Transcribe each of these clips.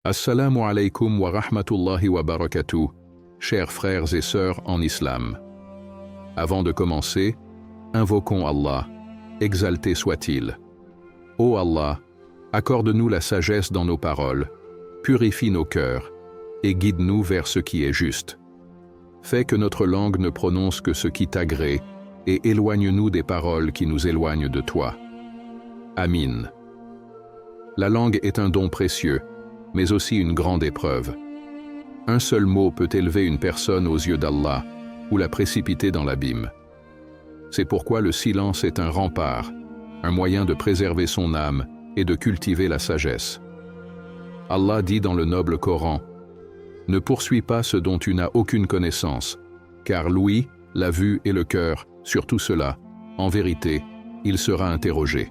Assalamu alaikum wa rahmatullahi wa barakatuh, chers frères et sœurs en islam. Avant de commencer, invoquons Allah, exalté soit-il. Ô Allah, accorde-nous la sagesse dans nos paroles, purifie nos cœurs, et guide-nous vers ce qui est juste. Fais que notre langue ne prononce que ce qui t'agrée, et éloigne-nous des paroles qui nous éloignent de toi. Amin. La langue est un don précieux, mais aussi une grande épreuve. Un seul mot peut élever une personne aux yeux d'Allah ou la précipiter dans l'abîme. C'est pourquoi le silence est un rempart, un moyen de préserver son âme et de cultiver la sagesse. Allah dit dans le noble Coran: « Ne poursuis pas ce dont tu n'as aucune connaissance, car l'ouïe, la vue et le cœur, sur tout cela, en vérité, il sera interrogé. »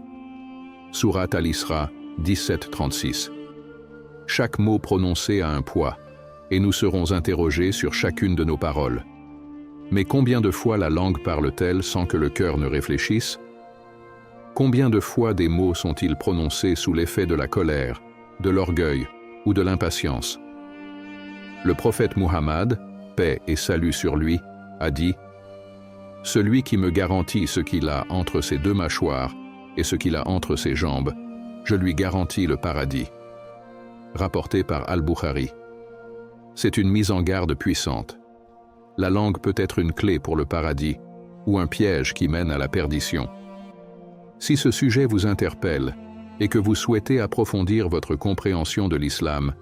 Sourate Al-Isra 17-36. Chaque mot prononcé a un poids, et nous serons interrogés sur chacune de nos paroles. Mais combien de fois la langue parle-t-elle sans que le cœur ne réfléchisse? Combien de fois des mots sont-ils prononcés sous l'effet de la colère, de l'orgueil ou de l'impatience? Le prophète Muhammad, paix et salut sur lui, a dit: « Celui qui me garantit ce qu'il a entre ses deux mâchoires et ce qu'il a entre ses jambes, je lui garantis le paradis. » Rapporté par Al-Bukhari. C'est une mise en garde puissante. La langue peut être une clé pour le paradis ou un piège qui mène à la perdition. Si ce sujet vous interpelle et que vous souhaitez approfondir votre compréhension de l'islam,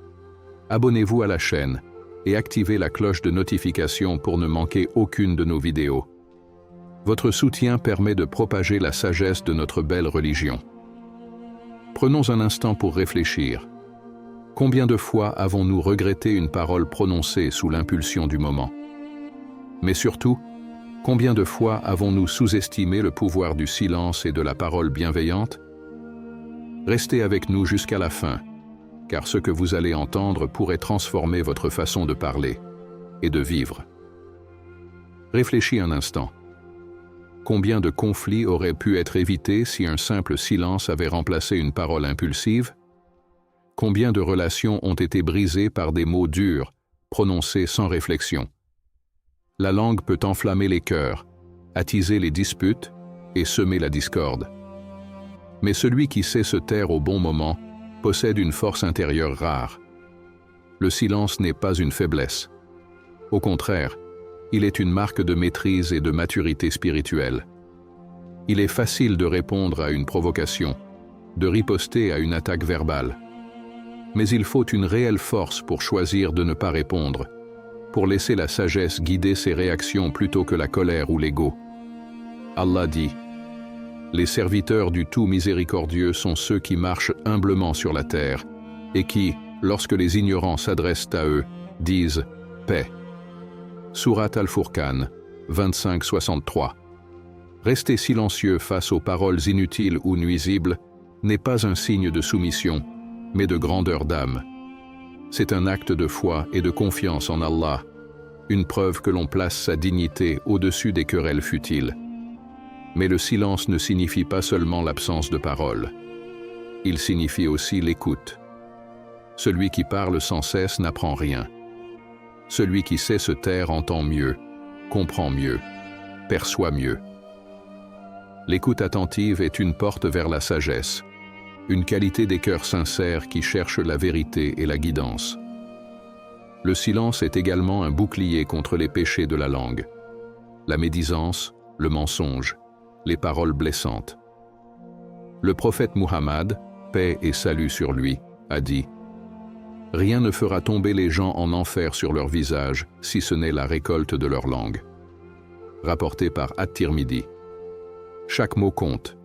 abonnez-vous à la chaîne et activez la cloche de notification pour ne manquer aucune de nos vidéos. Votre soutien permet de propager la sagesse de notre belle religion. Prenons un instant pour réfléchir. Combien de fois avons-nous regretté une parole prononcée sous l'impulsion du moment? Mais surtout, combien de fois avons-nous sous-estimé le pouvoir du silence et de la parole bienveillante? Restez avec nous jusqu'à la fin, car ce que vous allez entendre pourrait transformer votre façon de parler et de vivre. Réfléchis un instant. Combien de conflits auraient pu être évités si un simple silence avait remplacé une parole impulsive? Combien de relations ont été brisées par des mots durs, prononcés sans réflexion? La langue peut enflammer les cœurs, attiser les disputes et semer la discorde. Mais celui qui sait se taire au bon moment possède une force intérieure rare. Le silence n'est pas une faiblesse. Au contraire, il est une marque de maîtrise et de maturité spirituelle. Il est facile de répondre à une provocation, de riposter à une attaque verbale. Mais il faut une réelle force pour choisir de ne pas répondre, pour laisser la sagesse guider ses réactions plutôt que la colère ou l'ego. Allah dit: « Les serviteurs du tout miséricordieux sont ceux qui marchent humblement sur la terre et qui, lorsque les ignorants s'adressent à eux, disent « paix ». Sourate Al-Furqan 25-63. Rester silencieux face aux paroles inutiles ou nuisibles n'est pas un signe de soumission, mais de grandeur d'âme. C'est un acte de foi et de confiance en Allah, une preuve que l'on place sa dignité au-dessus des querelles futiles. Mais le silence ne signifie pas seulement l'absence de parole. Il signifie aussi l'écoute. Celui qui parle sans cesse n'apprend rien. Celui qui sait se taire entend mieux, comprend mieux, perçoit mieux. L'écoute attentive est une porte vers la sagesse, une qualité des cœurs sincères qui cherchent la vérité et la guidance. Le silence est également un bouclier contre les péchés de la langue, la médisance, le mensonge, les paroles blessantes. Le prophète Muhammad, paix et salut sur lui, a dit: « Rien ne fera tomber les gens en enfer sur leur visage, si ce n'est la récolte de leur langue. » Rapporté par At-Tirmidhi. Chaque mot compte.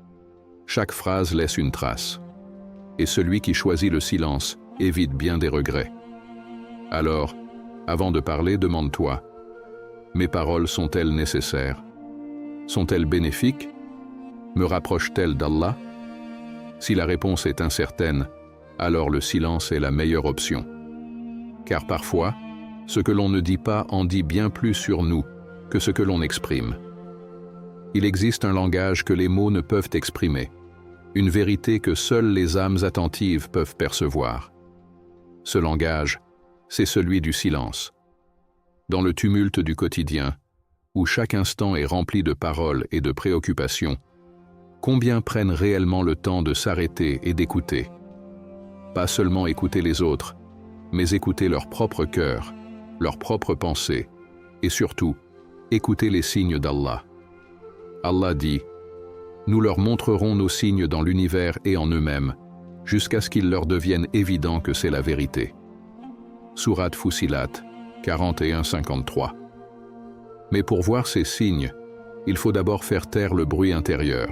Chaque phrase laisse une trace. Et celui qui choisit le silence évite bien des regrets. Alors, avant de parler, demande-toi: mes paroles sont-elles nécessaires? Sont-elles bénéfiques? Me rapprochent-elles d'Allah? Si la réponse est incertaine, alors le silence est la meilleure option. Car parfois, ce que l'on ne dit pas en dit bien plus sur nous que ce que l'on exprime. Il existe un langage que les mots ne peuvent exprimer, une vérité que seules les âmes attentives peuvent percevoir. Ce langage, c'est celui du silence. Dans le tumulte du quotidien, où chaque instant est rempli de paroles et de préoccupations, combien prennent réellement le temps de s'arrêter et d'écouter? Pas seulement écouter les autres, mais écouter leur propre cœur, leurs propres pensées, et surtout, écouter les signes d'Allah. Allah dit: « Nous leur montrerons nos signes dans l'univers et en eux-mêmes, jusqu'à ce qu'il leur devienne évident que c'est la vérité. » Sourate Fussilat, 41-53. Mais pour voir ces signes, il faut d'abord faire taire le bruit intérieur.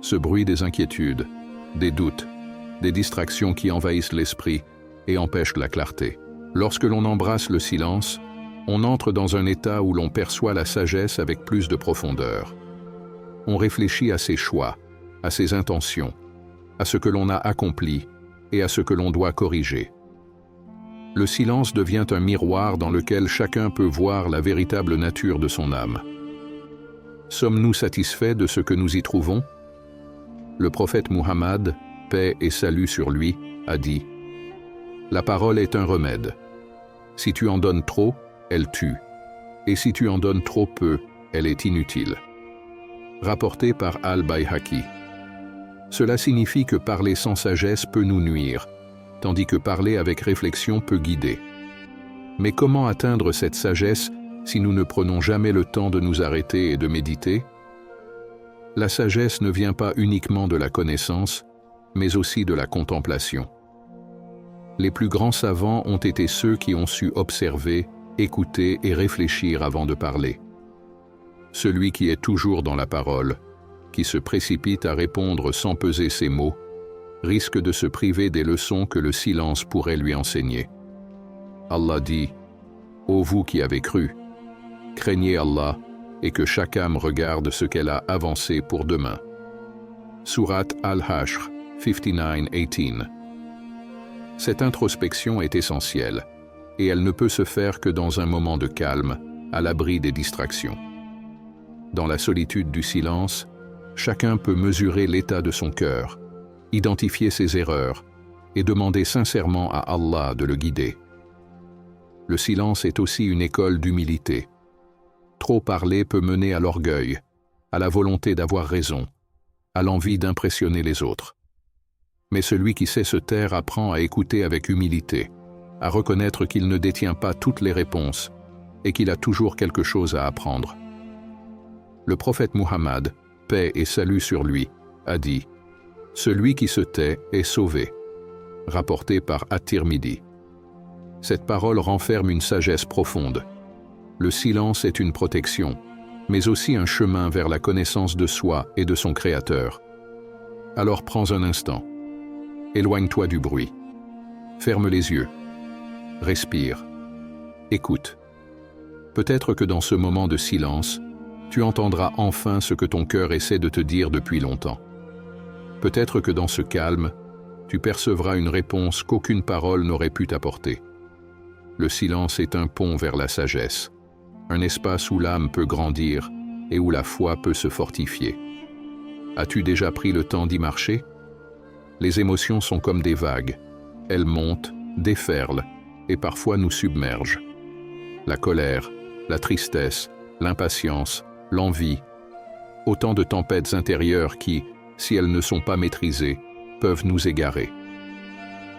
Ce bruit des inquiétudes, des doutes, des distractions qui envahissent l'esprit et empêchent la clarté. Lorsque l'on embrasse le silence, on entre dans un état où l'on perçoit la sagesse avec plus de profondeur. On réfléchit à ses choix, à ses intentions, à ce que l'on a accompli et à ce que l'on doit corriger. Le silence devient un miroir dans lequel chacun peut voir la véritable nature de son âme. Sommes-nous satisfaits de ce que nous y trouvons? Le prophète Muhammad, paix et salut sur lui, a dit: « La parole est un remède. Si tu en donnes trop, elle tue. Et si tu en donnes trop peu, elle est inutile. » Rapporté par Al-Bayhaqi. Cela signifie que parler sans sagesse peut nous nuire, tandis que parler avec réflexion peut guider. Mais comment atteindre cette sagesse si nous ne prenons jamais le temps de nous arrêter et de méditer? La sagesse ne vient pas uniquement de la connaissance, mais aussi de la contemplation. Les plus grands savants ont été ceux qui ont su observer, écouter et réfléchir avant de parler. Celui qui est toujours dans la parole, qui se précipite à répondre sans peser ses mots, risque de se priver des leçons que le silence pourrait lui enseigner. Allah dit: « Ô vous qui avez cru, craignez Allah et que chaque âme regarde ce qu'elle a avancé pour demain. » Sourate Al-Hashr, 59-18. Cette introspection est essentielle, et elle ne peut se faire que dans un moment de calme, à l'abri des distractions. Dans la solitude du silence, chacun peut mesurer l'état de son cœur, identifier ses erreurs et demander sincèrement à Allah de le guider. Le silence est aussi une école d'humilité. Trop parler peut mener à l'orgueil, à la volonté d'avoir raison, à l'envie d'impressionner les autres. Mais celui qui sait se taire apprend à écouter avec humilité, à reconnaître qu'il ne détient pas toutes les réponses et qu'il a toujours quelque chose à apprendre. Le prophète Muhammad, paix et salut sur lui, a dit: « Celui qui se tait est sauvé », rapporté par At-Tirmidhi. Cette parole renferme une sagesse profonde. Le silence est une protection, mais aussi un chemin vers la connaissance de soi et de son Créateur. Alors prends un instant. Éloigne-toi du bruit. Ferme les yeux. Respire. Écoute. Peut-être que dans ce moment de silence, tu entendras enfin ce que ton cœur essaie de te dire depuis longtemps. Peut-être que dans ce calme, tu percevras une réponse qu'aucune parole n'aurait pu t'apporter. Le silence est un pont vers la sagesse, un espace où l'âme peut grandir et où la foi peut se fortifier. As-tu déjà pris le temps d'y marcher? Les émotions sont comme des vagues. Elles montent, déferlent et parfois nous submergent. La colère, la tristesse, l'impatience, l'envie, autant de tempêtes intérieures qui, si elles ne sont pas maîtrisées, peuvent nous égarer.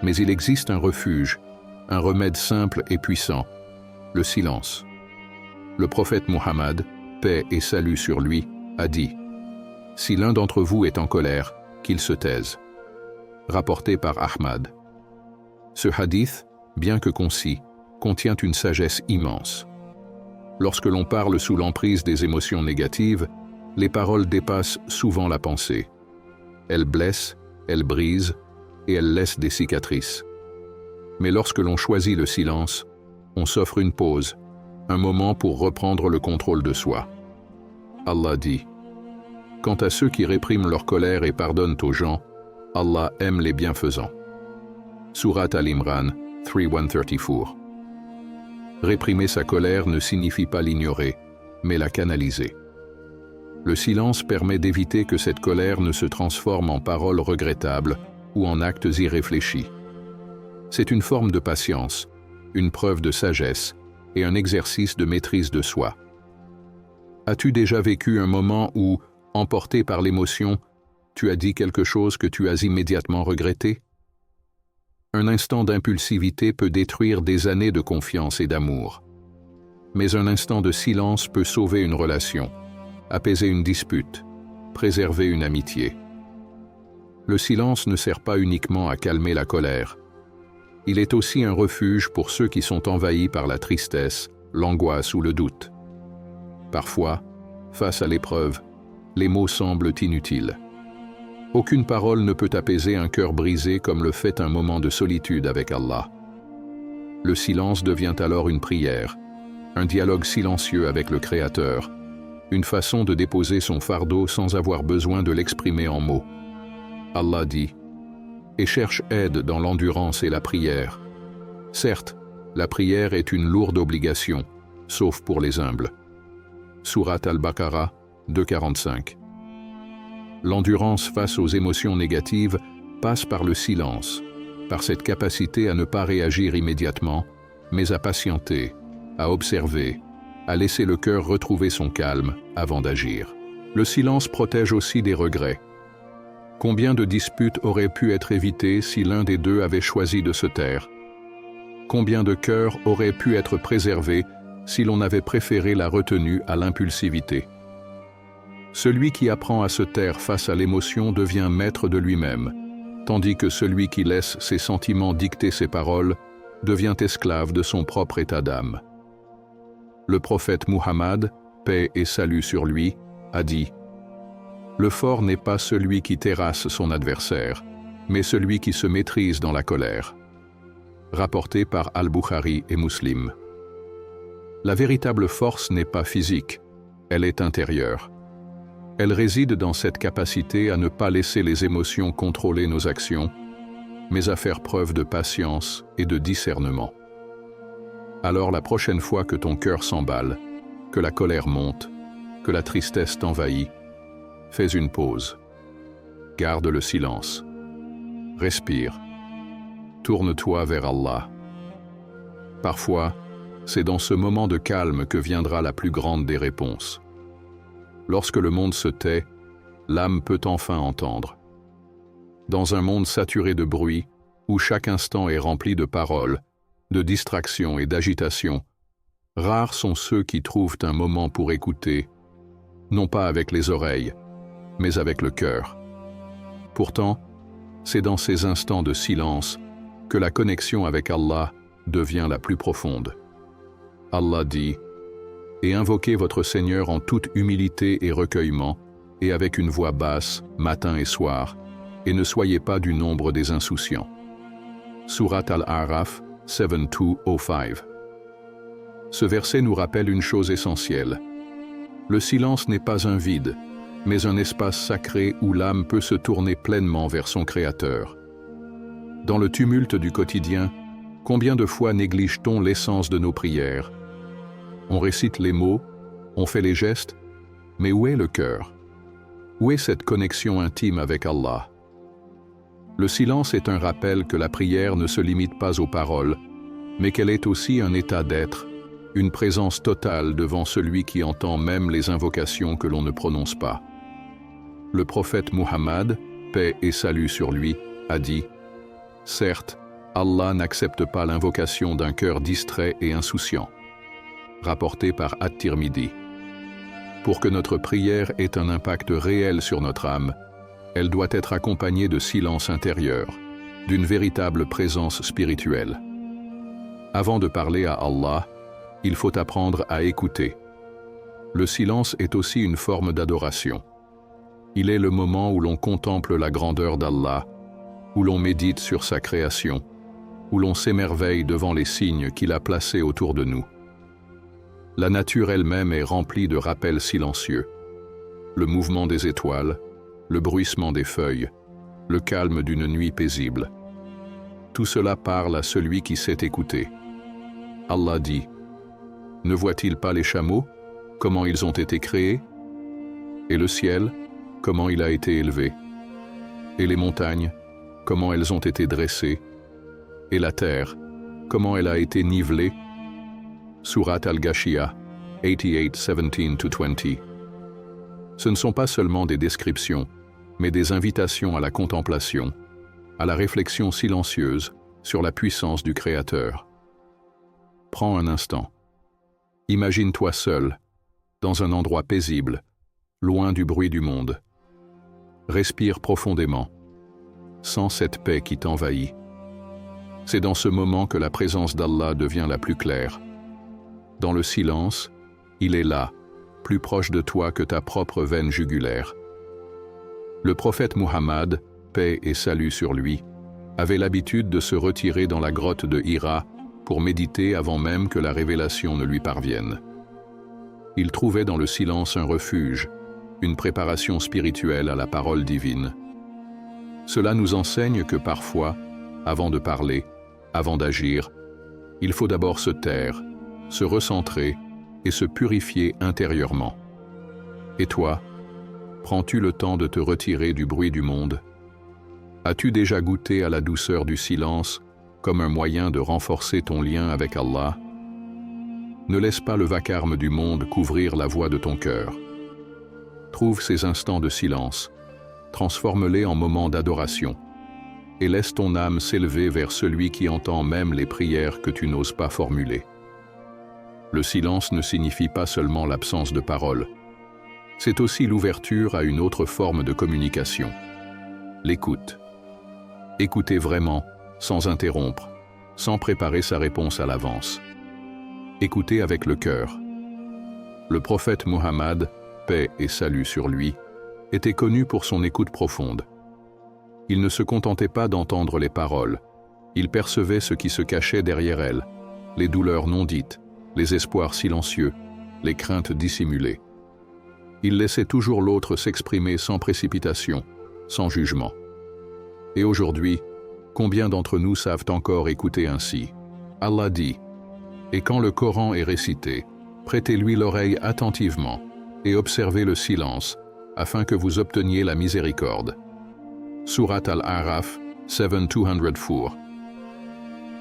Mais il existe un refuge, un remède simple et puissant, le silence. Le prophète Muhammad, paix et salut sur lui, a dit: « Si l'un d'entre vous est en colère, qu'il se taise. » Rapporté par Ahmad. Ce hadith, bien que concis, contient une sagesse immense. Lorsque l'on parle sous l'emprise des émotions négatives, les paroles dépassent souvent la pensée. Elles blessent, elles brisent et elles laissent des cicatrices. Mais lorsque l'on choisit le silence, on s'offre une pause, un moment pour reprendre le contrôle de soi. Allah dit: « Quant à ceux qui répriment leur colère et pardonnent aux gens, Allah aime les bienfaisants. » Sourate Al-Imran, 3134. Réprimer sa colère ne signifie pas l'ignorer, mais la canaliser. Le silence permet d'éviter que cette colère ne se transforme en paroles regrettables ou en actes irréfléchis. C'est une forme de patience, une preuve de sagesse et un exercice de maîtrise de soi. As-tu déjà vécu un moment où, emporté par l'émotion, tu as dit quelque chose que tu as immédiatement regretté? Un instant d'impulsivité peut détruire des années de confiance et d'amour. Mais un instant de silence peut sauver une relation, apaiser une dispute, préserver une amitié. Le silence ne sert pas uniquement à calmer la colère. Il est aussi un refuge pour ceux qui sont envahis par la tristesse, l'angoisse ou le doute. Parfois, face à l'épreuve, les mots semblent inutiles. Aucune parole ne peut apaiser un cœur brisé comme le fait un moment de solitude avec Allah. Le silence devient alors une prière, un dialogue silencieux avec le Créateur, une façon de déposer son fardeau sans avoir besoin de l'exprimer en mots. Allah dit « Et cherche aide dans l'endurance et la prière. Certes, la prière est une lourde obligation, sauf pour les humbles. » Sourate Al-Baqarah 2,45. L'endurance face aux émotions négatives passe par le silence, par cette capacité à ne pas réagir immédiatement, mais à patienter, à observer, à laisser le cœur retrouver son calme avant d'agir. Le silence protège aussi des regrets. Combien de disputes auraient pu être évitées si l'un des deux avait choisi de se taire? Combien de cœurs auraient pu être préservés si l'on avait préféré la retenue à l'impulsivité? Celui qui apprend à se taire face à l'émotion devient maître de lui-même, tandis que celui qui laisse ses sentiments dicter ses paroles devient esclave de son propre état d'âme. Le prophète Muhammad, paix et salut sur lui, a dit « Le fort n'est pas celui qui terrasse son adversaire, mais celui qui se maîtrise dans la colère. » Rapporté par Al-Bukhari et Muslim. La véritable force n'est pas physique, elle est intérieure. Elle réside dans cette capacité à ne pas laisser les émotions contrôler nos actions, mais à faire preuve de patience et de discernement. Alors la prochaine fois que ton cœur s'emballe, que la colère monte, que la tristesse t'envahit, fais une pause. Garde le silence. Respire. Tourne-toi vers Allah. Parfois, c'est dans ce moment de calme que viendra la plus grande des réponses. Lorsque le monde se tait, l'âme peut enfin entendre. Dans un monde saturé de bruit, où chaque instant est rempli de paroles, de distractions et d'agitation, rares sont ceux qui trouvent un moment pour écouter, non pas avec les oreilles, mais avec le cœur. Pourtant, c'est dans ces instants de silence que la connexion avec Allah devient la plus profonde. Allah dit « Et invoquez votre Seigneur en toute humilité et recueillement, et avec une voix basse, matin et soir, et ne soyez pas du nombre des insouciants. » Sourate Al-A'raf 7205. Ce verset nous rappelle une chose essentielle. Le silence n'est pas un vide, mais un espace sacré où l'âme peut se tourner pleinement vers son Créateur. Dans le tumulte du quotidien, combien de fois néglige-t-on l'essence de nos prières? On récite les mots, on fait les gestes, mais où est le cœur? Où est cette connexion intime avec Allah? Le silence est un rappel que la prière ne se limite pas aux paroles, mais qu'elle est aussi un état d'être, une présence totale devant celui qui entend même les invocations que l'on ne prononce pas. Le prophète Muhammad, paix et salut sur lui, a dit « Certes, Allah n'accepte pas l'invocation d'un cœur distrait et insouciant. » Rapporté par At-Tirmidhi. Pour que notre prière ait un impact réel sur notre âme, elle doit être accompagnée de silence intérieur, d'une véritable présence spirituelle. Avant de parler à Allah, il faut apprendre à écouter. Le silence est aussi une forme d'adoration. Il est le moment où l'on contemple la grandeur d'Allah, où l'on médite sur sa création, où l'on s'émerveille devant les signes qu'il a placés autour de nous. La nature elle-même est remplie de rappels silencieux. Le mouvement des étoiles, le bruissement des feuilles, le calme d'une nuit paisible. Tout cela parle à celui qui sait écouter. Allah dit « Ne voit-il pas les chameaux, comment ils ont été créés? Et le ciel, comment il a été élevé? Et les montagnes, comment elles ont été dressées? Et la terre, comment elle a été nivelée? Surat Al-Ghashiyah, 88, 17-20. Ce ne sont pas seulement des descriptions, mais des invitations à la contemplation, à la réflexion silencieuse sur la puissance du Créateur. Prends un instant. Imagine-toi seul, dans un endroit paisible, loin du bruit du monde. Respire profondément, sens cette paix qui t'envahit. C'est dans ce moment que la présence d'Allah devient la plus claire. Dans le silence, il est là, plus proche de toi que ta propre veine jugulaire. Le prophète Muhammad, paix et salut sur lui, avait l'habitude de se retirer dans la grotte de Hira pour méditer avant même que la révélation ne lui parvienne. Il trouvait dans le silence un refuge, une préparation spirituelle à la parole divine. Cela nous enseigne que parfois, avant de parler, avant d'agir, il faut d'abord se taire, se recentrer et se purifier intérieurement. Et toi, prends-tu le temps de te retirer du bruit du monde? As-tu déjà goûté à la douceur du silence comme un moyen de renforcer ton lien avec Allah? Ne laisse pas le vacarme du monde couvrir la voix de ton cœur. Trouve ces instants de silence, transforme-les en moments d'adoration, et laisse ton âme s'élever vers celui qui entend même les prières que tu n'oses pas formuler. Le silence ne signifie pas seulement l'absence de parole, c'est aussi l'ouverture à une autre forme de communication, l'écoute. Écouter vraiment, sans interrompre, sans préparer sa réponse à l'avance. Écouter avec le cœur. Le prophète Muhammad, paix et salut sur lui, était connu pour son écoute profonde. Il ne se contentait pas d'entendre les paroles, il percevait ce qui se cachait derrière elles, les douleurs non dites, les espoirs silencieux, les craintes dissimulées. Il laissait toujours l'autre s'exprimer sans précipitation, sans jugement. Et aujourd'hui, combien d'entre nous savent encore écouter ainsi? Allah dit, « Et quand le Coran est récité, prêtez-lui l'oreille attentivement et observez le silence, afin que vous obteniez la miséricorde. » Surat Al-A'raf, 7-204.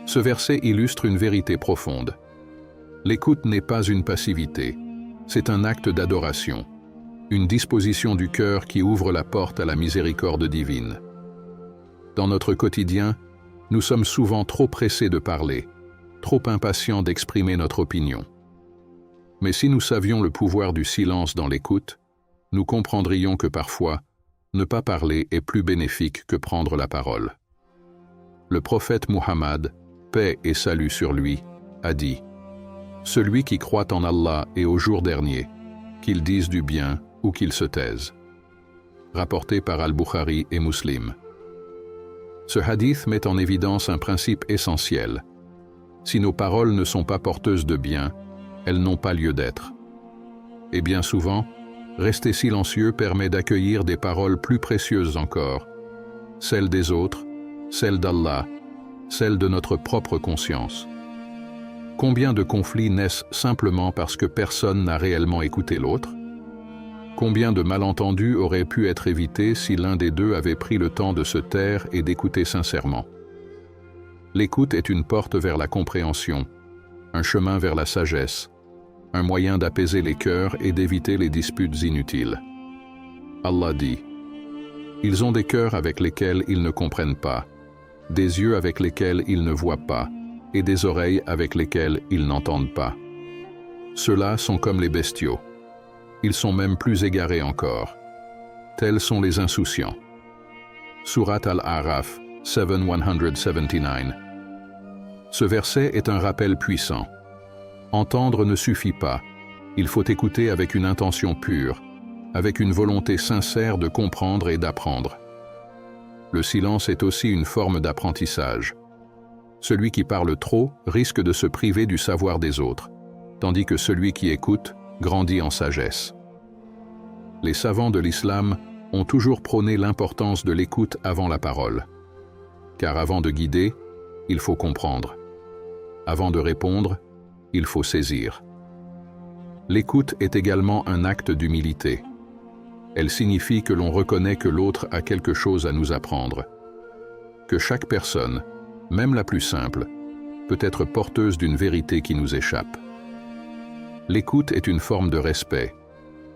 Ce verset illustre une vérité profonde. L'écoute n'est pas une passivité, c'est un acte d'adoration, une disposition du cœur qui ouvre la porte à la miséricorde divine. Dans notre quotidien, nous sommes souvent trop pressés de parler, trop impatients d'exprimer notre opinion. Mais si nous savions le pouvoir du silence dans l'écoute, nous comprendrions que parfois, ne pas parler est plus bénéfique que prendre la parole. Le prophète Muhammad, paix et salut sur lui, a dit « Celui qui croit en Allah et au jour dernier, qu'il dise du bien ou qu'il se taise. » Rapporté par Al-Bukhari et Muslim. Ce hadith met en évidence un principe essentiel. Si nos paroles ne sont pas porteuses de bien, elles n'ont pas lieu d'être. Et bien souvent, rester silencieux permet d'accueillir des paroles plus précieuses encore, celles des autres, celles d'Allah, celles de notre propre conscience. Combien de conflits naissent simplement parce que personne n'a réellement écouté l'autre? Combien de malentendus auraient pu être évités si l'un des deux avait pris le temps de se taire et d'écouter sincèrement? L'écoute est une porte vers la compréhension, un chemin vers la sagesse, un moyen d'apaiser les cœurs et d'éviter les disputes inutiles. Allah dit « Ils ont des cœurs avec lesquels ils ne comprennent pas, des yeux avec lesquels ils ne voient pas, et des oreilles avec lesquelles ils n'entendent pas. Ceux-là sont comme les bestiaux. Ils sont même plus égarés encore. Tels sont les insouciants. » Surat Al-A'raf, 7-179. Ce verset est un rappel puissant. Entendre ne suffit pas. Il faut écouter avec une intention pure, avec une volonté sincère de comprendre et d'apprendre. Le silence est aussi une forme d'apprentissage. Celui qui parle trop risque de se priver du savoir des autres, tandis que celui qui écoute grandit en sagesse. Les savants de l'islam ont toujours prôné l'importance de l'écoute avant la parole. Car avant de guider, il faut comprendre. Avant de répondre, il faut saisir. L'écoute est également un acte d'humilité. Elle signifie que l'on reconnaît que l'autre a quelque chose à nous apprendre. Que chaque personne, même la plus simple, peut être porteuse d'une vérité qui nous échappe. L'écoute est une forme de respect,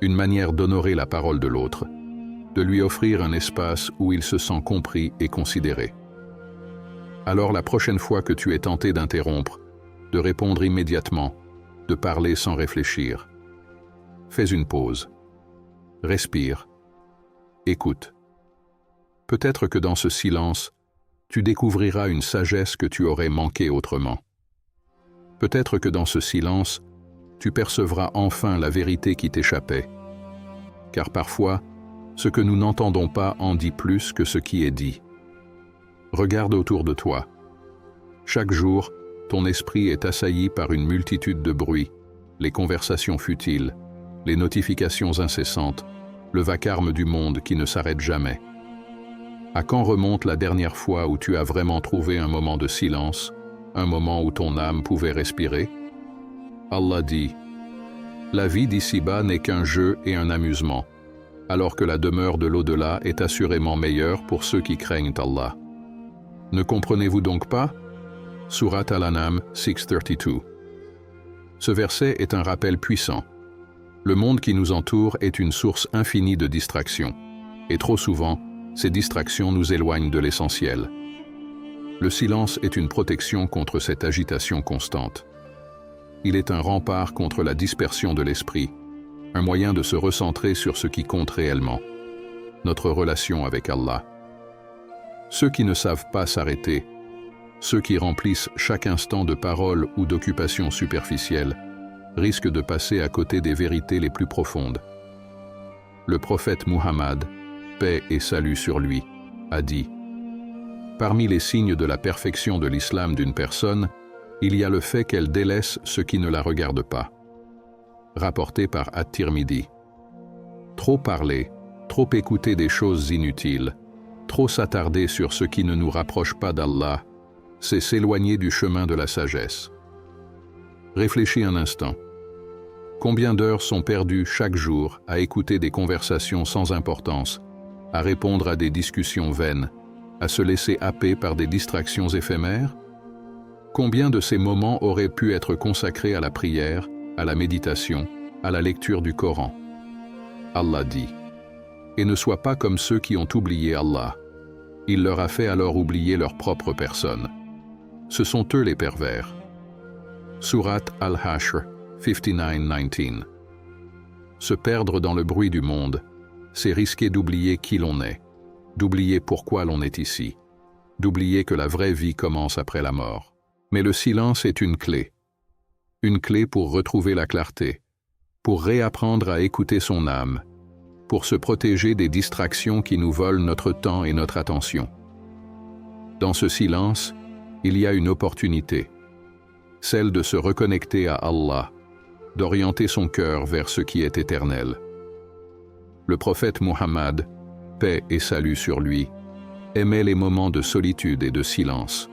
une manière d'honorer la parole de l'autre, de lui offrir un espace où il se sent compris et considéré. Alors la prochaine fois que tu es tenté d'interrompre, de répondre immédiatement, de parler sans réfléchir, fais une pause, respire, écoute. Peut-être que dans ce silence, tu découvriras une sagesse que tu aurais manquée autrement. Peut-être que dans ce silence, tu percevras enfin la vérité qui t'échappait. Car parfois, ce que nous n'entendons pas en dit plus que ce qui est dit. Regarde autour de toi. Chaque jour, ton esprit est assailli par une multitude de bruits, les conversations futiles, les notifications incessantes, le vacarme du monde qui ne s'arrête jamais. À quand remonte la dernière fois où tu as vraiment trouvé un moment de silence, un moment où ton âme pouvait respirer? Allah dit, « La vie d'ici-bas n'est qu'un jeu et un amusement, alors que la demeure de l'au-delà est assurément meilleure pour ceux qui craignent Allah. » Ne comprenez-vous donc pas? Surat Al-An'am 6:32. Ce verset est un rappel puissant. Le monde qui nous entoure est une source infinie de distractions, et trop souvent, ces distractions nous éloignent de l'essentiel. Le silence est une protection contre cette agitation constante. Il est un rempart contre la dispersion de l'esprit, un moyen de se recentrer sur ce qui compte réellement, notre relation avec Allah. Ceux qui ne savent pas s'arrêter, ceux qui remplissent chaque instant de paroles ou d'occupations superficielles, risquent de passer à côté des vérités les plus profondes. Le prophète Muhammad, paix et salut sur lui, a dit « Parmi les signes de la perfection de l'islam d'une personne, il y a le fait qu'elle délaisse ce qui ne la regarde pas. » Rapporté par At-Tirmidhi. Trop parler, trop écouter des choses inutiles, trop s'attarder sur ce qui ne nous rapproche pas d'Allah, c'est s'éloigner du chemin de la sagesse. Réfléchis un instant. Combien d'heures sont perdues chaque jour à écouter des conversations sans importance, à répondre à des discussions vaines, à se laisser happer par des distractions éphémères? Combien de ces moments auraient pu être consacrés à la prière, à la méditation, à la lecture du Coran? Allah dit « Et ne sois pas comme ceux qui ont oublié Allah. Il leur a fait alors oublier leur propre personne. Ce sont eux les pervers. » Surat Al-Hashr 59:19. Se perdre dans le bruit du monde, c'est risquer d'oublier qui l'on est, d'oublier pourquoi l'on est ici, d'oublier que la vraie vie commence après la mort. Mais le silence est une clé pour retrouver la clarté, pour réapprendre à écouter son âme, pour se protéger des distractions qui nous volent notre temps et notre attention. Dans ce silence, il y a une opportunité, celle de se reconnecter à Allah, d'orienter son cœur vers ce qui est éternel. Le prophète Muhammad, paix et salut sur lui, aimait les moments de solitude et de silence.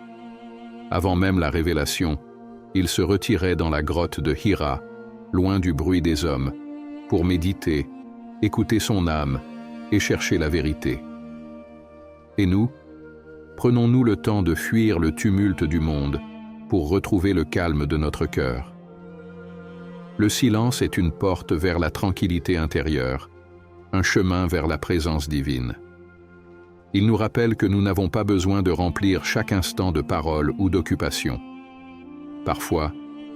Avant même la révélation, il se retirait dans la grotte de Hira, loin du bruit des hommes, pour méditer, écouter son âme et chercher la vérité. Et nous, prenons-nous le temps de fuir le tumulte du monde pour retrouver le calme de notre cœur? Le silence est une porte vers la tranquillité intérieure, un chemin vers la présence divine. Il nous rappelle que nous n'avons pas besoin de remplir chaque instant de paroles ou d'occupations. Parfois,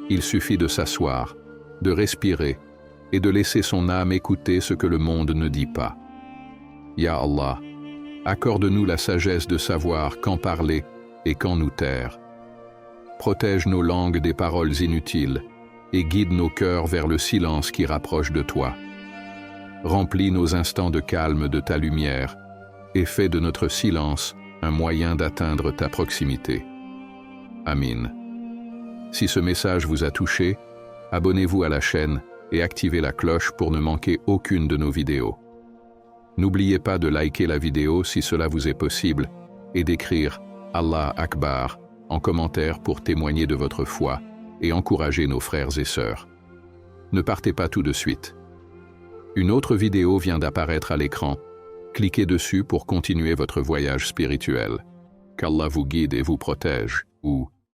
il suffit de s'asseoir, de respirer et de laisser son âme écouter ce que le monde ne dit pas. Ya Allah, accorde-nous la sagesse de savoir quand parler et quand nous taire. Protège nos langues des paroles inutiles et guide nos cœurs vers le silence qui rapproche de toi. Remplis nos instants de calme de ta lumière et fais de notre silence un moyen d'atteindre ta proximité. Amin. Si ce message vous a touché, abonnez-vous à la chaîne et activez la cloche pour ne manquer aucune de nos vidéos. N'oubliez pas de liker la vidéo si cela vous est possible et d'écrire « Allah Akbar » en commentaire pour témoigner de votre foi et encourager nos frères et sœurs. Ne partez pas tout de suite. Une autre vidéo vient d'apparaître à l'écran. Cliquez dessus pour continuer votre voyage spirituel. qu'Allah vous guide et vous protège, ou